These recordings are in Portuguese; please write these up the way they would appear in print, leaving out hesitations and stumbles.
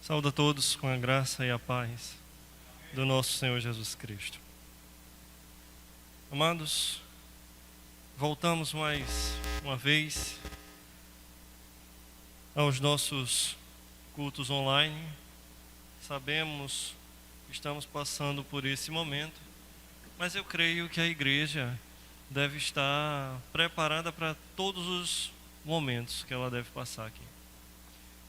Saúdo a todos com a graça e a paz do nosso Senhor Jesus Cristo. Amados, voltamos mais uma vez aos nossos cultos online. Sabemos que estamos passando por esse momento, mas eu creio que a igreja deve estar preparada para todos os momentos que ela deve passar aqui.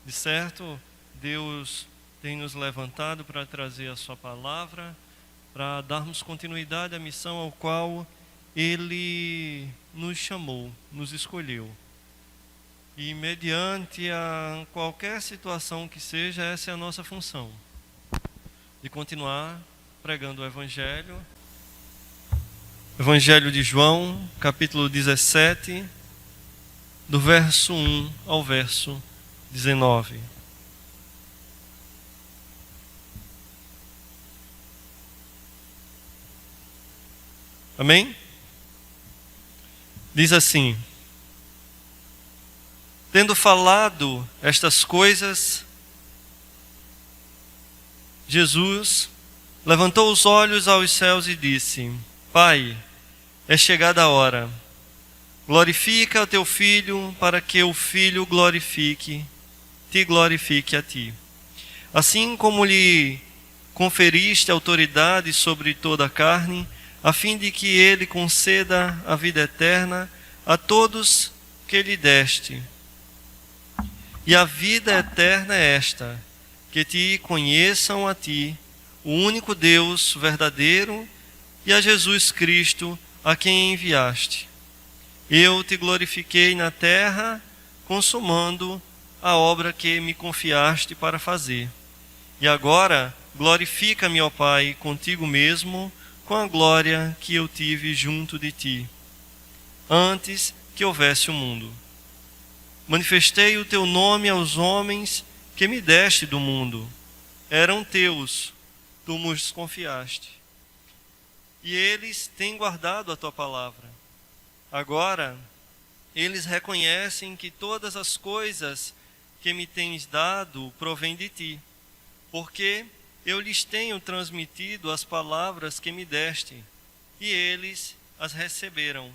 De certo, Deus tem nos levantado para trazer a sua palavra, para darmos continuidade à missão ao qual Ele nos chamou, nos escolheu. E mediante a qualquer situação que seja, essa é a nossa função, de continuar pregando o Evangelho. Evangelho de João, capítulo 17, do verso 1 ao verso 19. Amém? Diz assim: tendo falado estas coisas, Jesus levantou os olhos aos céus e disse: Pai, é chegada a hora. Glorifica o teu Filho, para que o Filho te glorifique a ti. Assim como lhe conferiste autoridade sobre toda a carne, a fim de que ele conceda a vida eterna a todos que lhe deste. E a vida eterna é esta: que te conheçam a ti, o único Deus verdadeiro, e a Jesus Cristo, a quem enviaste. Eu te glorifiquei na terra, consumando a obra que me confiaste para fazer. E agora, glorifica-me, ó Pai, contigo mesmo, com a glória que eu tive junto de ti, antes que houvesse o mundo. Manifestei o teu nome aos homens que me deste do mundo. Eram teus, tu nos confiaste. E eles têm guardado a tua palavra. Agora, eles reconhecem que todas as coisas que me tens dado provêm de ti, porque eu lhes tenho transmitido as palavras que me deste, e eles as receberam,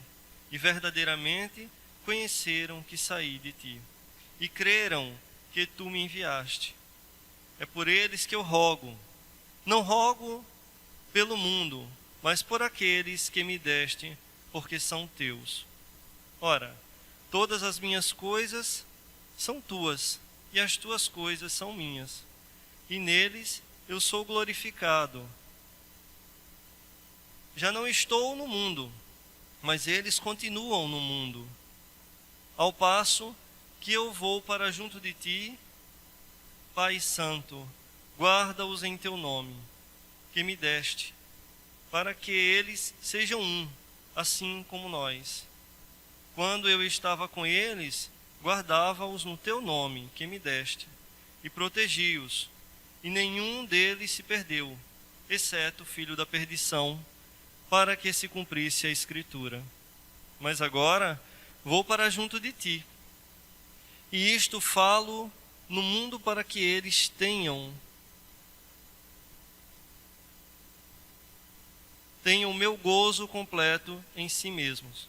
e verdadeiramente conheceram que saí de ti, e creram que tu me enviaste. É por eles que eu rogo. Não rogo pelo mundo, mas por aqueles que me deste, porque são teus. Ora, todas as minhas coisas são tuas, e as tuas coisas são minhas, e neles eu sou glorificado. Já não estou no mundo, mas eles continuam no mundo. Ao passo que eu vou para junto de ti, Pai Santo, guarda-os em teu nome, que me deste, para que eles sejam um, assim como nós. Quando eu estava com eles, guardava-os no teu nome, que me deste, e protegi-os. E nenhum deles se perdeu, exceto o filho da perdição, para que se cumprisse a Escritura. Mas agora vou para junto de ti. E isto falo no mundo para que eles tenham o meu gozo completo em si mesmos.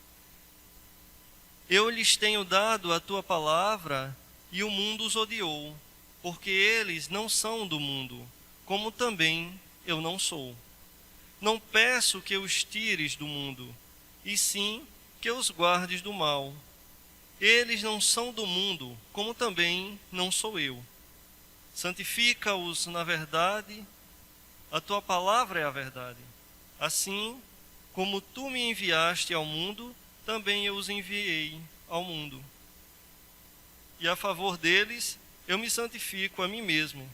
Eu lhes tenho dado a tua palavra, e o mundo os odiou, porque eles não são do mundo, como também eu não sou. Não peço que os tires do mundo, e sim que os guardes do mal. Eles não são do mundo, como também não sou eu. Santifica-os na verdade, a tua palavra é a verdade. Assim como tu me enviaste ao mundo, também eu os enviei ao mundo. E a favor deles, eu me santifico a mim mesmo,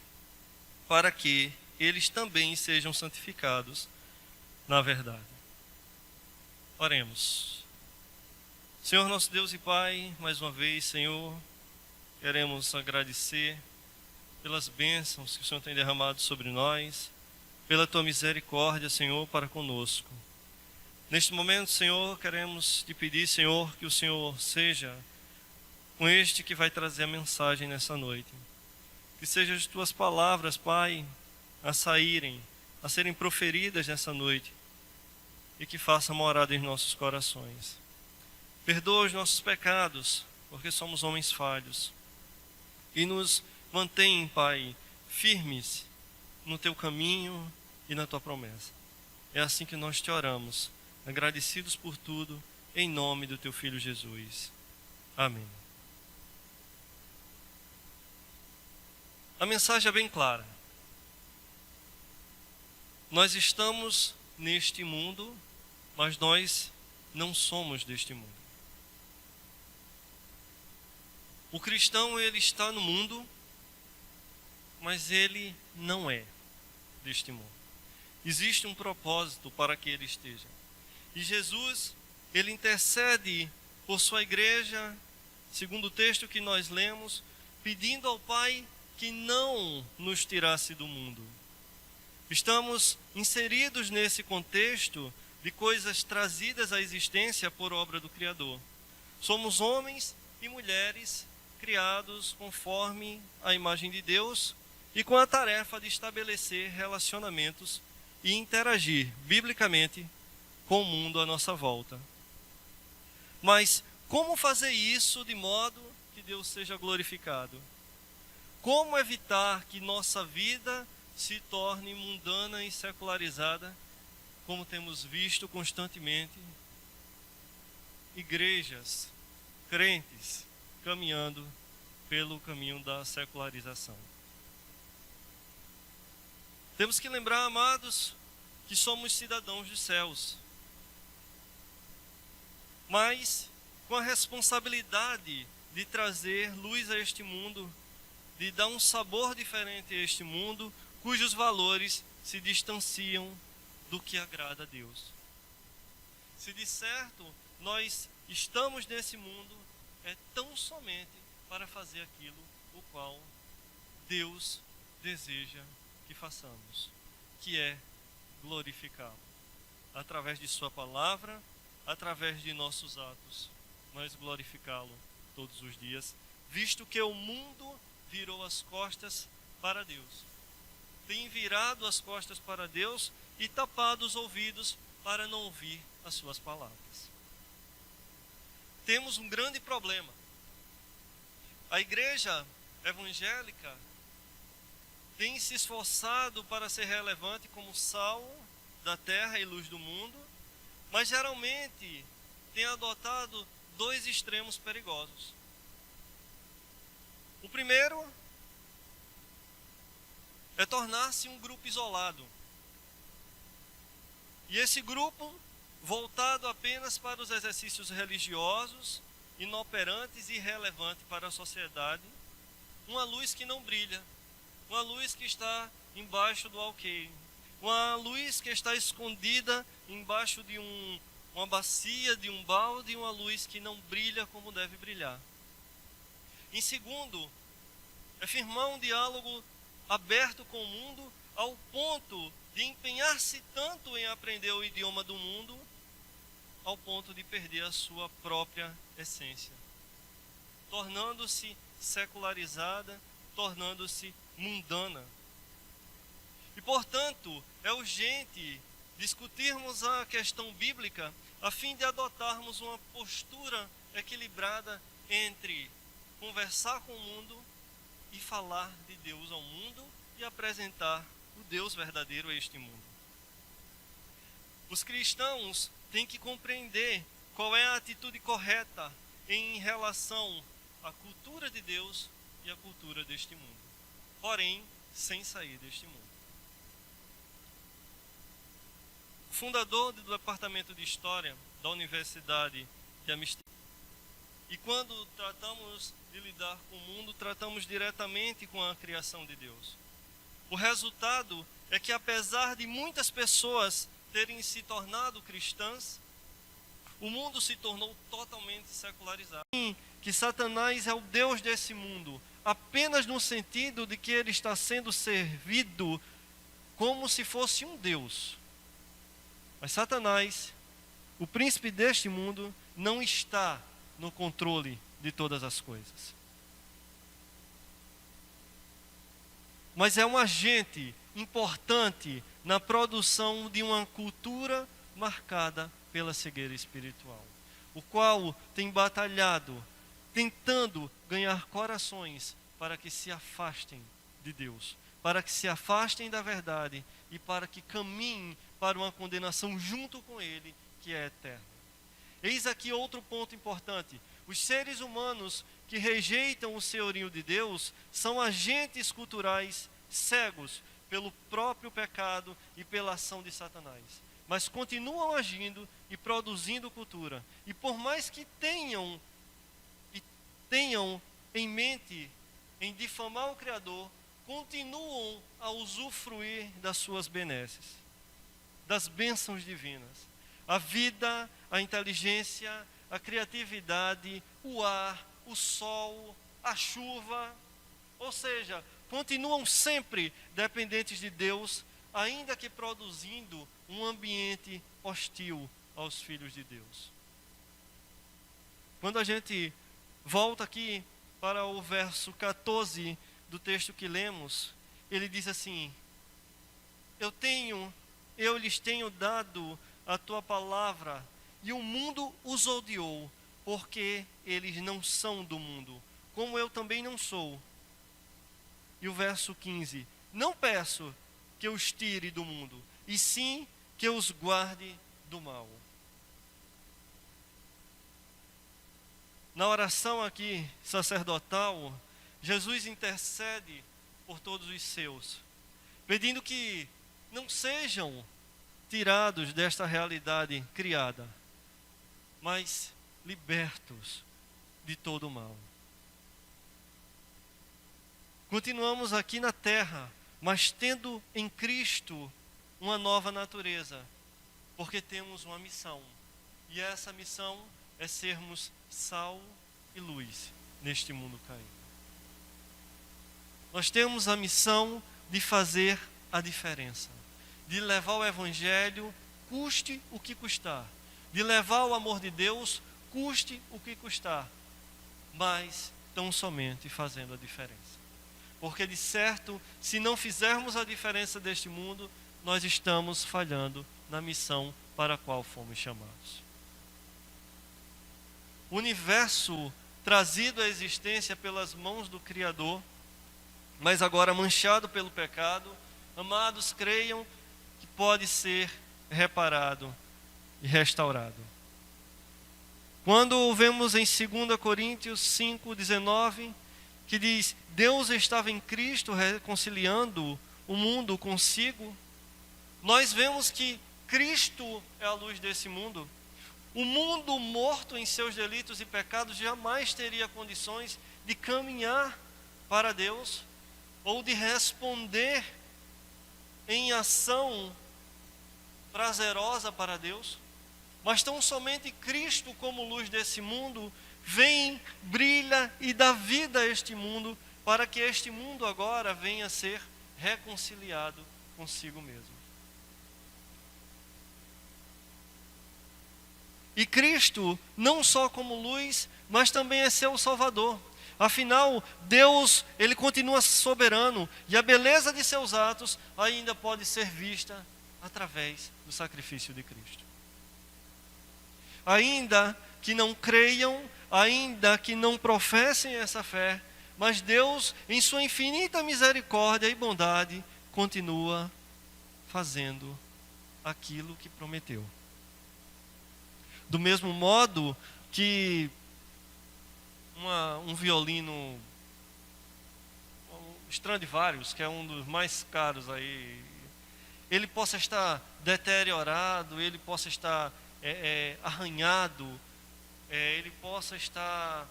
para que eles também sejam santificados na verdade. Oremos. Senhor nosso Deus e Pai, mais uma vez, Senhor, queremos agradecer pelas bênçãos que o Senhor tem derramado sobre nós, pela tua misericórdia, Senhor, para conosco. Neste momento, Senhor, queremos te pedir, Senhor, que o Senhor seja com este que vai trazer a mensagem nessa noite. Que sejam as tuas palavras, Pai, a saírem, a serem proferidas nessa noite e que faça morada em nossos corações. Perdoa os nossos pecados, porque somos homens falhos. E nos mantém, Pai, firmes no teu caminho e na tua promessa. É assim que nós te oramos, agradecidos por tudo, em nome do teu Filho Jesus. Amém. A mensagem é bem clara. Nós estamos neste mundo, mas nós não somos deste mundo. O cristão, ele está no mundo, mas ele não é deste mundo. Existe um propósito para que ele esteja. E Jesus, ele intercede por sua igreja, segundo o texto que nós lemos, pedindo ao Pai que não nos tirasse do mundo. Estamos inseridos nesse contexto de coisas trazidas à existência por obra do Criador. Somos homens e mulheres criados conforme a imagem de Deus e com a tarefa de estabelecer relacionamentos e interagir biblicamente com o mundo à nossa volta. Mas como fazer isso de modo que Deus seja glorificado? Como evitar que nossa vida se torne mundana e secularizada, como temos visto constantemente igrejas, crentes, caminhando pelo caminho da secularização? Temos que lembrar, amados, que somos cidadãos dos céus, mas com a responsabilidade de trazer luz a este mundo, de dar um sabor diferente a este mundo, cujos valores se distanciam do que agrada a Deus. Se de certo nós estamos nesse mundo, é tão somente para fazer aquilo o qual Deus deseja que façamos, que é glorificá-lo. Através de sua palavra, através de nossos atos, nós glorificá-lo todos os dias, visto que o mundo virou as costas para Deus. Tem virado as costas para Deus e tapado os ouvidos para não ouvir as suas palavras. Temos um grande problema. A igreja evangélica tem se esforçado para ser relevante como sal da terra e luz do mundo, mas geralmente tem adotado dois extremos perigosos. O primeiro é tornar-se um grupo isolado. E esse grupo, voltado apenas para os exercícios religiosos, inoperantes e irrelevantes para a sociedade, uma luz que não brilha, uma luz que está embaixo do alqueire, uma luz que está escondida embaixo de uma bacia, de um balde, uma luz que não brilha como deve brilhar. Em segundo, é firmar um diálogo aberto com o mundo ao ponto de empenhar-se tanto em aprender o idioma do mundo, ao ponto de perder a sua própria essência, tornando-se secularizada, tornando-se mundana. E, portanto, é urgente discutirmos a questão bíblica a fim de adotarmos uma postura equilibrada entre conversar com o mundo e falar de Deus ao mundo e apresentar o Deus verdadeiro a este mundo. Os cristãos têm que compreender qual é a atitude correta em relação à cultura de Deus e à cultura deste mundo, porém, sem sair deste mundo. O fundador do Departamento de História da Universidade de Amsterdã. E quando tratamos de lidar com o mundo, tratamos diretamente com a criação de Deus. O resultado é que, apesar de muitas pessoas terem se tornado cristãs, o mundo se tornou totalmente secularizado. Que Satanás é o Deus desse mundo, apenas no sentido de que ele está sendo servido como se fosse um Deus. Mas Satanás, o príncipe deste mundo, não está no controle de todas as coisas. mas é um agente importante na produção de uma cultura marcada pela cegueira espiritual, o qual tem batalhado, tentando ganhar corações para que se afastem de Deus, para que se afastem da verdade e para que caminhem para uma condenação junto com Ele, que é eterna. Eis aqui outro ponto importante. Os seres humanos que rejeitam o senhorio de Deus são agentes culturais cegos pelo próprio pecado e pela ação de Satanás, mas continuam agindo e produzindo cultura. E por mais que tenham em mente em difamar o Criador, continuam a usufruir das suas benesses, das bênçãos divinas. A vida, a inteligência, a criatividade, o ar, o sol, a chuva, ou seja, continuam sempre dependentes de Deus, ainda que produzindo um ambiente hostil aos filhos de Deus. Quando a gente volta aqui para o verso 14 do texto que lemos, ele diz assim: eu lhes tenho dado a tua palavra, e o mundo os odiou, porque eles não são do mundo, como eu também não sou. E o verso 15: não peço que os tire do mundo, e sim que os guarde do mal. Na oração aqui sacerdotal, Jesus intercede por todos os seus, pedindo que não sejam tirados desta realidade criada, mas libertos de todo o mal. Continuamos aqui na terra, mas tendo em Cristo uma nova natureza, porque temos uma missão, e essa missão é sermos sal e luz neste mundo caído. Nós temos a missão de fazer a diferença, de levar o Evangelho, custe o que custar, de levar o amor de Deus, custe o que custar, mas tão somente fazendo a diferença. Porque de certo, se não fizermos a diferença deste mundo, nós estamos falhando na missão para a qual fomos chamados. O universo trazido à existência pelas mãos do Criador, mas agora manchado pelo pecado, amados, creiam que pode ser reparado e restaurado. Quando vemos em 2 Coríntios 5,19, que diz: Deus estava em Cristo reconciliando o mundo consigo, nós vemos que Cristo é a luz desse mundo. O mundo morto em seus delitos e pecados jamais teria condições de caminhar para Deus ou de responder em ação prazerosa para Deus. Mas tão somente Cristo, como luz desse mundo, vem, brilha e dá vida a este mundo, para que este mundo agora venha a ser reconciliado consigo mesmo. E Cristo, não só como luz, mas também é seu Salvador. Afinal, Deus, Ele continua soberano, e a beleza de seus atos ainda pode ser vista através do sacrifício de Cristo. Ainda que não creiam, ainda que não professem essa fé, mas Deus, em sua infinita misericórdia e bondade, continua fazendo aquilo que prometeu. Do mesmo modo que um violino, um Stradivarius, que é um dos mais caros aí, ele possa estar deteriorado, ele possa estar arranhado, ele possa estar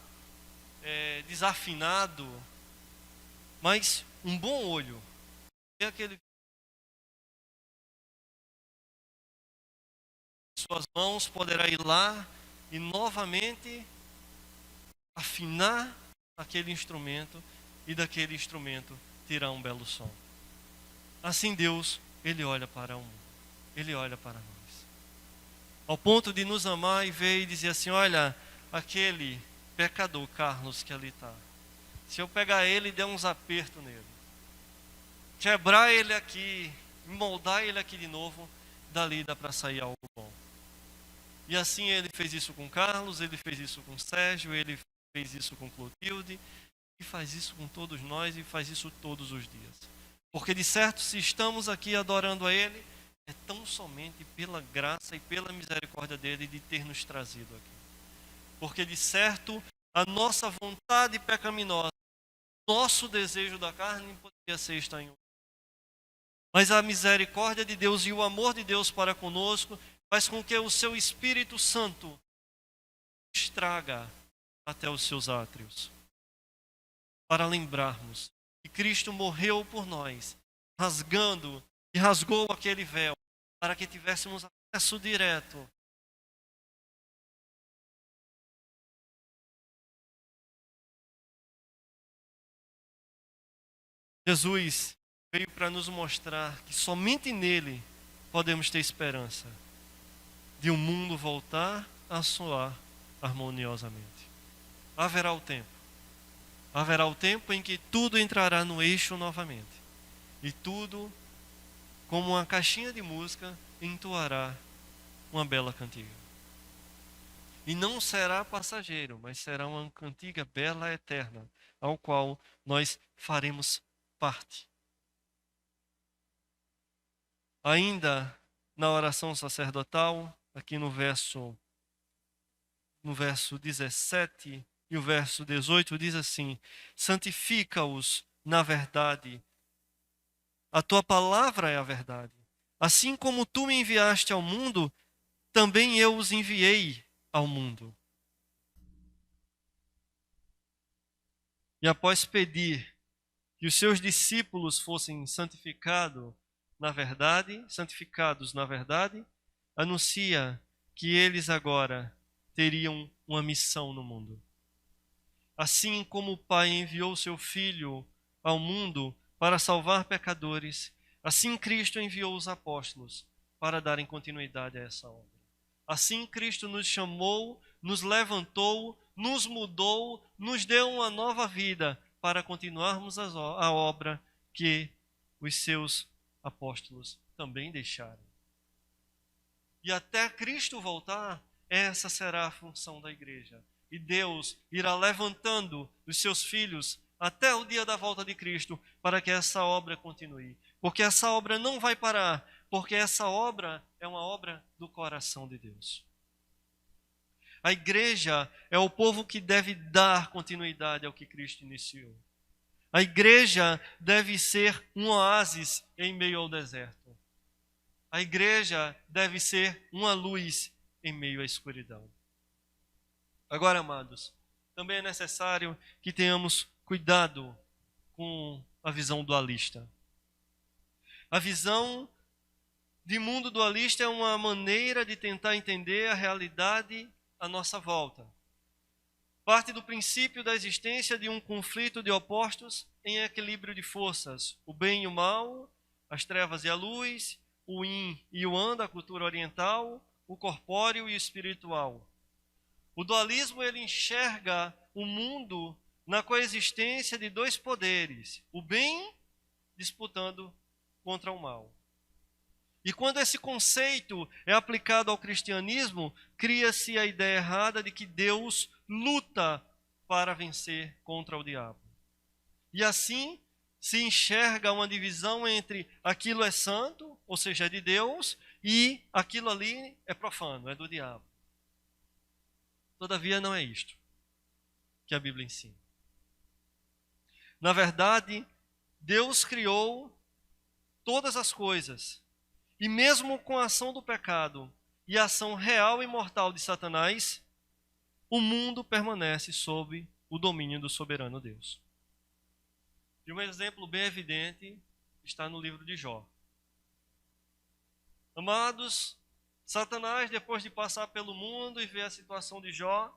desafinado, mas um bom olho é aquele suas mãos poderá ir lá e novamente afinar aquele instrumento, e daquele instrumento tirar um belo som. Assim Deus, Ele olha para o mundo, Ele olha para nós, ao ponto de nos amar e ver e dizer assim: olha, aquele pecador Carlos que ali está, se eu pegar ele e der uns apertos nele, quebrar ele aqui, moldar ele aqui de novo, dali dá para sair algo bom. E assim ele fez isso com Carlos, ele fez isso com Sérgio, ele fez isso com Clotilde, e faz isso com todos nós e faz isso todos os dias. Porque de certo, se estamos aqui adorando a Ele, é tão somente pela graça e pela misericórdia dele de ter nos trazido aqui. Porque de certo, a nossa vontade pecaminosa, nosso desejo da carne poderia ser estar em um. Mas a misericórdia de Deus e o amor de Deus para conosco faz com que o seu Espírito Santo estraga até os seus átrios. Para lembrarmos que Cristo morreu por nós, rasgou aquele véu, para que tivéssemos acesso direto. Jesus veio para nos mostrar que somente nele podemos ter esperança de o mundo voltar a soar harmoniosamente. Haverá o tempo em que tudo entrará no eixo novamente. E tudo, como uma caixinha de música, entoará uma bela cantiga. E não será passageiro, mas será uma cantiga bela eterna, ao qual nós faremos parte. Ainda na oração sacerdotal, aqui no verso 17 e o verso 18 diz assim: santifica-os na verdade. A tua palavra é a verdade. Assim como tu me enviaste ao mundo, também eu os enviei ao mundo. E após pedir que os seus discípulos fossem santificados na verdade, anuncia que eles agora teriam uma missão no mundo. Assim como o Pai enviou seu Filho ao mundo para salvar pecadores, assim Cristo enviou os apóstolos para darem continuidade a essa obra. Assim Cristo nos chamou, nos levantou, nos mudou, nos deu uma nova vida para continuarmos a obra que os seus apóstolos também deixaram. E até Cristo voltar, essa será a função da igreja. E Deus irá levantando os seus filhos até o dia da volta de Cristo para que essa obra continue. Porque essa obra não vai parar, porque essa obra é uma obra do coração de Deus. A igreja é o povo que deve dar continuidade ao que Cristo iniciou. A igreja deve ser um oásis em meio ao deserto. A igreja deve ser uma luz em meio à escuridão. Agora, amados, também é necessário que tenhamos cuidado com a visão dualista. A visão de mundo dualista é uma maneira de tentar entender a realidade à nossa volta. Parte do princípio da existência de um conflito de opostos em equilíbrio de forças, o bem e o mal, as trevas e a luz, o yin e o yang da cultura oriental, o corpóreo e o espiritual. O dualismo ele enxerga o mundo na coexistência de dois poderes, o bem disputando contra o mal. E quando esse conceito é aplicado ao cristianismo, cria-se a ideia errada de que Deus luta para vencer contra o diabo. E assim se enxerga uma divisão entre aquilo é santo, ou seja, é de Deus, e aquilo ali é profano, é do diabo. Todavia não é isto que a Bíblia ensina. Na verdade, Deus criou todas as coisas. E mesmo com a ação do pecado e a ação real e mortal de Satanás, o mundo permanece sob o domínio do soberano Deus. E um exemplo bem evidente está no livro de Jó. Amados, Satanás, depois de passar pelo mundo e ver a situação de Jó,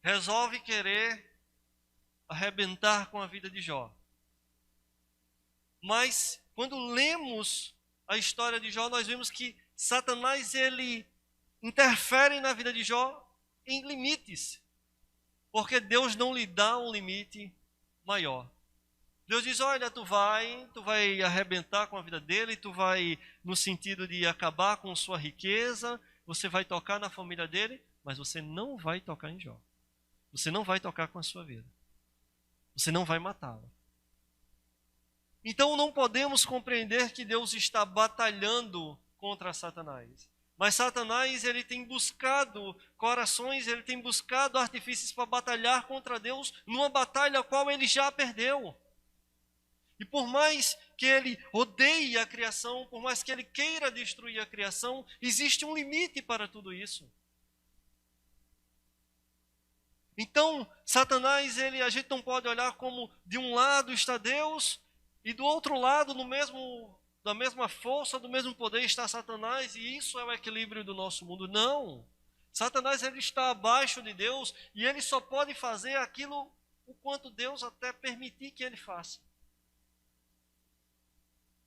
resolve querer arrebentar com a vida de Jó. Mas, quando lemos a história de Jó, nós vemos que Satanás ele interfere na vida de Jó em limites, porque Deus não lhe dá um limite maior. Deus diz, olha, tu vai arrebentar com a vida dele, tu vai no sentido de acabar com sua riqueza, você vai tocar na família dele, mas você não vai tocar em Jó. Você não vai tocar com a sua vida. Você não vai matá-lo. Então não podemos compreender que Deus está batalhando contra Satanás. Mas Satanás, ele tem buscado corações, ele tem buscado artifícios para batalhar contra Deus numa batalha a qual ele já perdeu. E por mais que ele odeie a criação, por mais que ele queira destruir a criação, existe um limite para tudo isso. Então, Satanás, a gente não pode olhar como de um lado está Deus e do outro lado, da mesma força, do mesmo poder está Satanás, e isso é o equilíbrio do nosso mundo. Não! Satanás, ele está abaixo de Deus e ele só pode fazer aquilo o quanto Deus até permitir que ele faça.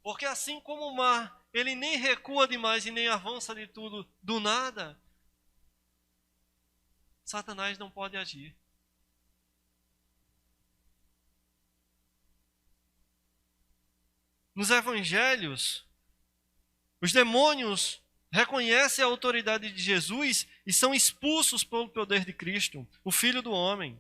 Porque assim como o mar, ele nem recua demais e nem avança de tudo do nada, Satanás não pode agir. Nos evangelhos, os demônios reconhecem a autoridade de Jesus e são expulsos pelo poder de Cristo, o Filho do Homem.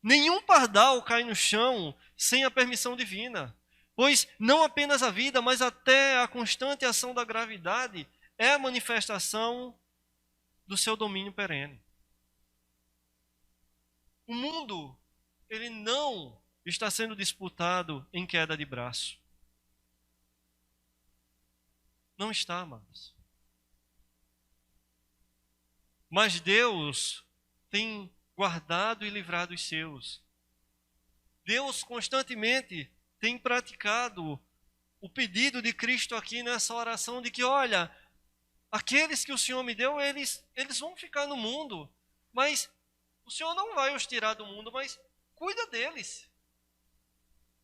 Nenhum pardal cai no chão sem a permissão divina, pois não apenas a vida, mas até a constante ação da gravidade é a manifestação do seu domínio perene. O mundo, ele não está sendo disputado em queda de braço. Não está, amados. Mas Deus tem guardado e livrado os seus. Deus constantemente tem praticado o pedido de Cristo aqui nessa oração de que, olha, aqueles que o Senhor me deu, eles vão ficar no mundo, mas o Senhor não vai os tirar do mundo, mas cuida deles.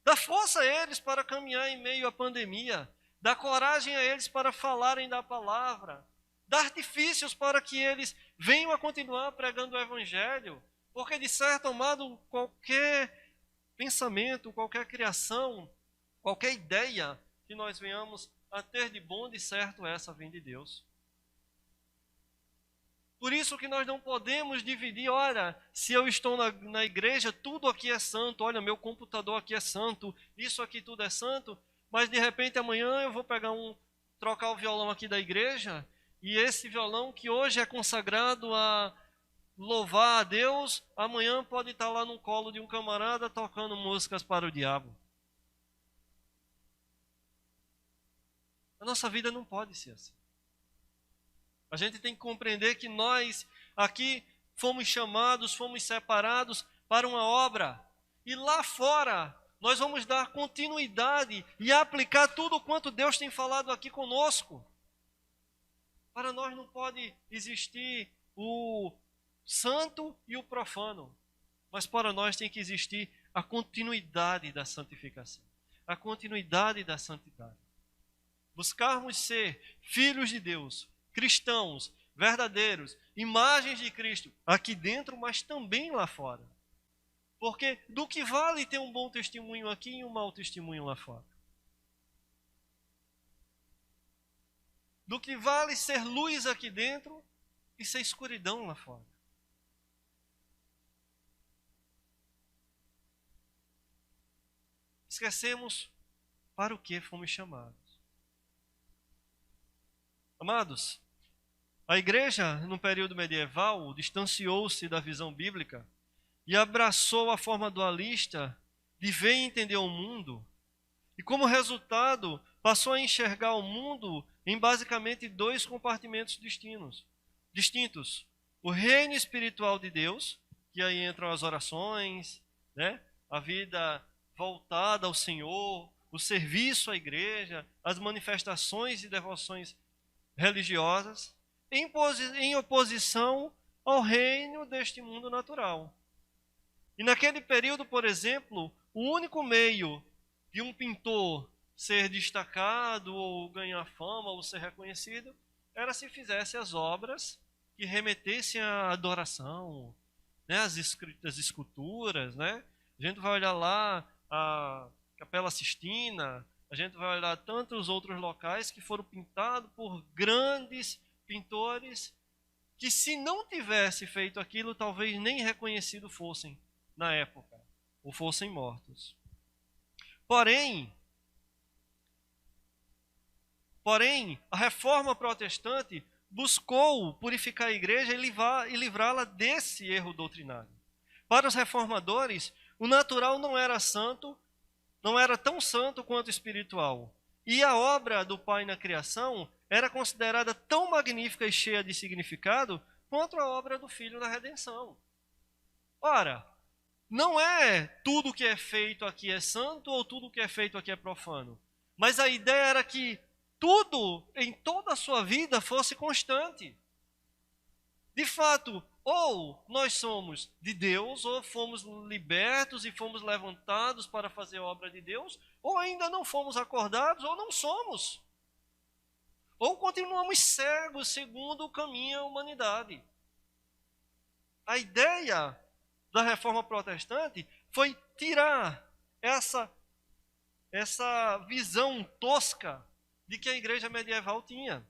Dá força a eles para caminhar em meio à pandemia. Dá coragem a eles para falarem da palavra. Dá artifícios para que eles venham a continuar pregando o Evangelho. Porque, de certo modo, qualquer pensamento, qualquer criação, qualquer ideia que nós venhamos a ter de bom, de certo, essa vem de Deus. Por isso que nós não podemos dividir, olha, se eu estou na igreja, tudo aqui é santo, olha, meu computador aqui é santo, isso aqui tudo é santo, mas de repente amanhã eu vou trocar o violão aqui da igreja, e esse violão que hoje é consagrado a louvar a Deus, amanhã pode estar lá no colo de um camarada tocando músicas para o diabo. A nossa vida não pode ser assim. A gente tem que compreender que nós aqui fomos chamados, fomos separados para uma obra. E lá fora nós vamos dar continuidade e aplicar tudo quanto Deus tem falado aqui conosco. Para nós não pode existir o santo e o profano. Mas para nós tem que existir a continuidade da santificação. A continuidade da santidade. Buscarmos ser filhos de Deus, cristãos, verdadeiros, imagens de Cristo, aqui dentro, mas também lá fora. Porque do que vale ter um bom testemunho aqui e um mau testemunho lá fora? Do que vale ser luz aqui dentro e ser escuridão lá fora? Esquecemos para o que fomos chamados. Amados, a igreja, no período medieval, distanciou-se da visão bíblica e abraçou a forma dualista de ver e entender o mundo. E como resultado, passou a enxergar o mundo em basicamente dois compartimentos distintos. O reino espiritual de Deus, que aí entram as orações, né? A vida voltada ao Senhor, o serviço à igreja, as manifestações e devoções religiosas, em oposição ao reino deste mundo natural. E naquele período, por exemplo, o único meio de um pintor ser destacado ou ganhar fama ou ser reconhecido era se fizesse as obras que remetessem à adoração, né, as esculturas, né? A gente vai olhar lá Capela Sistina, a gente vai olhar tantos outros locais que foram pintados por grandes pintores que, se não tivesse feito aquilo, talvez nem reconhecidos fossem na época, ou fossem mortos. Porém, a reforma protestante buscou purificar a igreja e livrá-la desse erro doutrinário. Para os reformadores, o natural não era santo, não era tão santo quanto espiritual. E a obra do Pai na criação era considerada tão magnífica e cheia de significado quanto a obra do Filho na redenção. Ora, não é tudo que é feito aqui é santo ou tudo que é feito aqui é profano. Mas a ideia era que tudo em toda a sua vida fosse constante. De fato, ou nós somos de Deus, ou fomos libertos e fomos levantados para fazer a obra de Deus, ou ainda não fomos acordados, ou não somos. Ou continuamos cegos segundo o caminho da humanidade. A ideia da reforma protestante foi tirar essa visão tosca de que a igreja medieval tinha.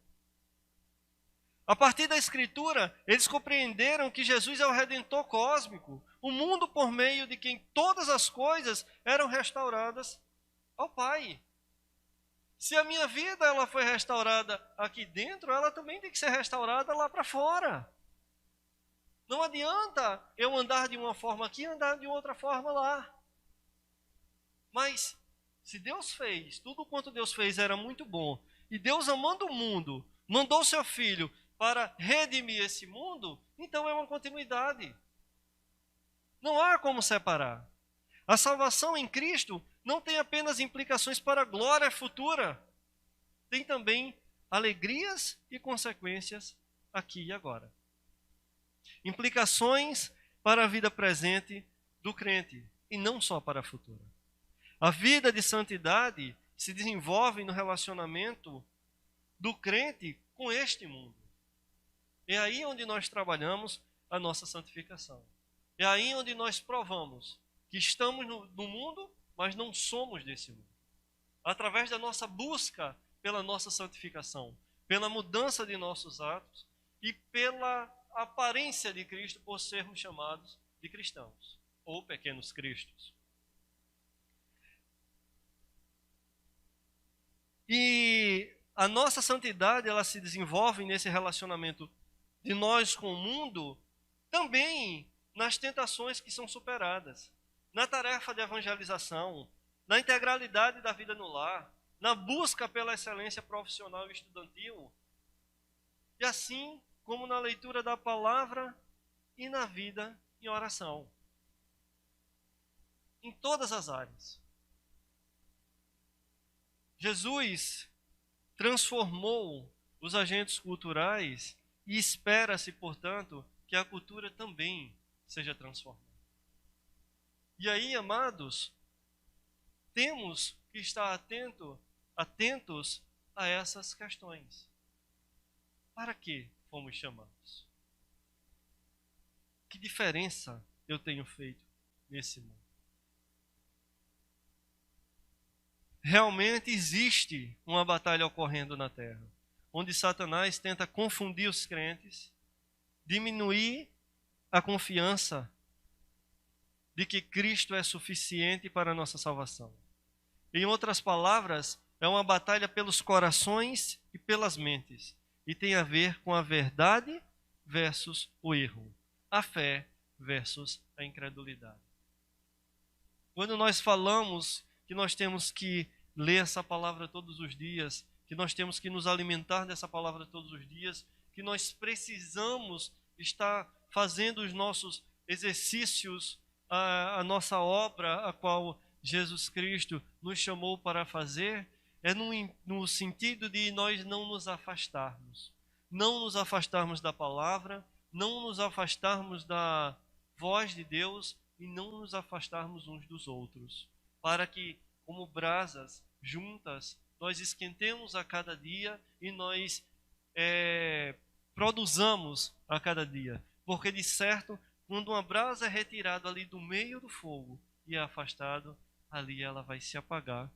A partir da Escritura, eles compreenderam que Jesus é o Redentor cósmico, o mundo por meio de quem todas as coisas eram restauradas ao Pai. Se a minha vida ela foi restaurada aqui dentro, ela também tem que ser restaurada lá para fora. Não adianta eu andar de uma forma aqui e andar de outra forma lá. Mas, se Deus fez, tudo quanto Deus fez era muito bom, e Deus, amando o mundo, mandou seu Filho para redimir esse mundo, então é uma continuidade. Não há como separar. A salvação em Cristo não tem apenas implicações para a glória futura, tem também alegrias e consequências aqui e agora. Implicações para a vida presente do crente e não só para a futura. A vida de santidade se desenvolve no relacionamento do crente com este mundo. É aí onde nós trabalhamos a nossa santificação. É aí onde nós provamos que estamos no mundo, mas não somos desse mundo. Através da nossa busca pela nossa santificação, pela mudança de nossos atos e pela aparência de Cristo por sermos chamados de cristãos ou pequenos cristos. E a nossa santidade ela se desenvolve nesse relacionamento de nós com o mundo, também nas tentações que são superadas, na tarefa de evangelização, na integralidade da vida no lar, na busca pela excelência profissional e estudantil, e assim como na leitura da palavra e na vida em oração. Em todas as áreas. Jesus transformou os agentes culturais e espera-se, portanto, que a cultura também seja transformada. E aí, amados, temos que estar atentos a essas questões. Para que fomos chamados? Que diferença eu tenho feito nesse mundo? Realmente existe uma batalha ocorrendo na Terra, onde Satanás tenta confundir os crentes, diminuir a confiança de que Cristo é suficiente para a nossa salvação. Em outras palavras, é uma batalha pelos corações e pelas mentes, e tem a ver com a verdade versus o erro, a fé versus a incredulidade. Quando nós falamos que nós temos que ler essa palavra todos os dias, que nós temos que nos alimentar dessa palavra todos os dias, que nós precisamos estar fazendo os nossos exercícios, a nossa obra, a qual Jesus Cristo nos chamou para fazer, é no sentido de nós não nos afastarmos. Não nos afastarmos da palavra, não nos afastarmos da voz de Deus e não nos afastarmos uns dos outros. Para que, como brasas juntas, nós esquentemos a cada dia e nós produzamos a cada dia. Porque, de certo, quando uma brasa é retirada ali do meio do fogo e é afastado, ali ela vai se apagar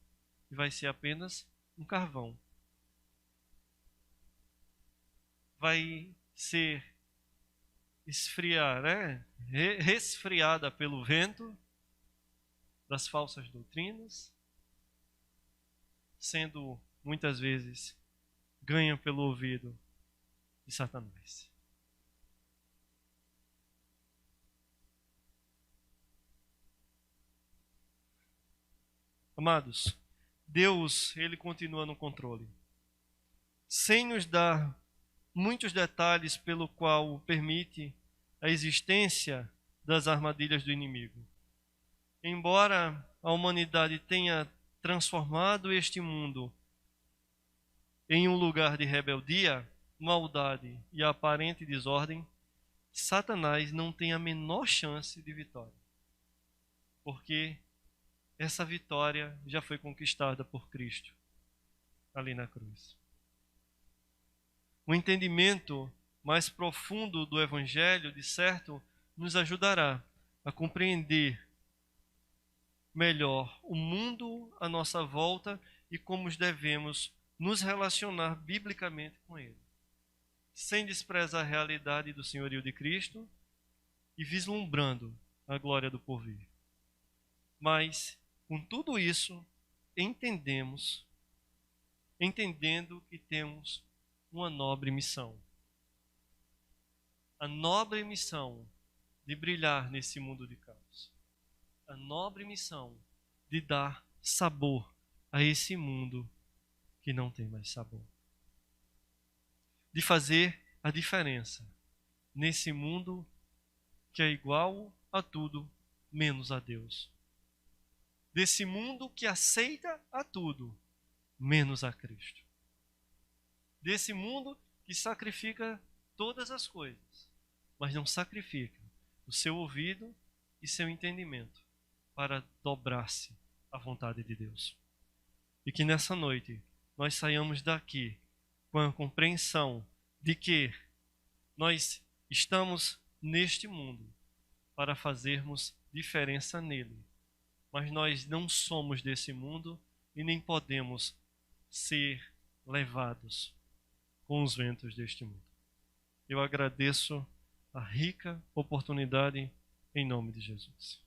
e vai ser apenas um carvão. Vai ser esfriar, né? Resfriada pelo vento das falsas doutrinas, sendo muitas vezes ganha pelo ouvido de Satanás. Amados, Deus, ele continua no controle, sem nos dar muitos detalhes pelo qual permite a existência das armadilhas do inimigo. Embora a humanidade tenha transformado este mundo em um lugar de rebeldia, maldade e aparente desordem, Satanás não tem a menor chance de vitória. Porque essa vitória já foi conquistada por Cristo ali na cruz. O entendimento mais profundo do Evangelho, de certo, nos ajudará a compreender melhor o mundo à nossa volta e como devemos nos relacionar biblicamente com ele, sem desprezar a realidade do senhorio de Cristo e vislumbrando a glória do porvir. Mas, com tudo isso, entendendo que temos uma nobre missão. A nobre missão de brilhar nesse mundo de caos. A nobre missão de dar sabor a esse mundo que não tem mais sabor. De fazer a diferença nesse mundo que é igual a tudo menos a Deus. Desse mundo que aceita a tudo menos a Cristo. Desse mundo que sacrifica todas as coisas, mas não sacrifica o seu ouvido e seu entendimento para dobrar-se à vontade de Deus. E que nessa noite nós saiamos daqui com a compreensão de que nós estamos neste mundo para fazermos diferença nele, mas nós não somos desse mundo e nem podemos ser levados com os ventos deste mundo. Eu agradeço a rica oportunidade em nome de Jesus.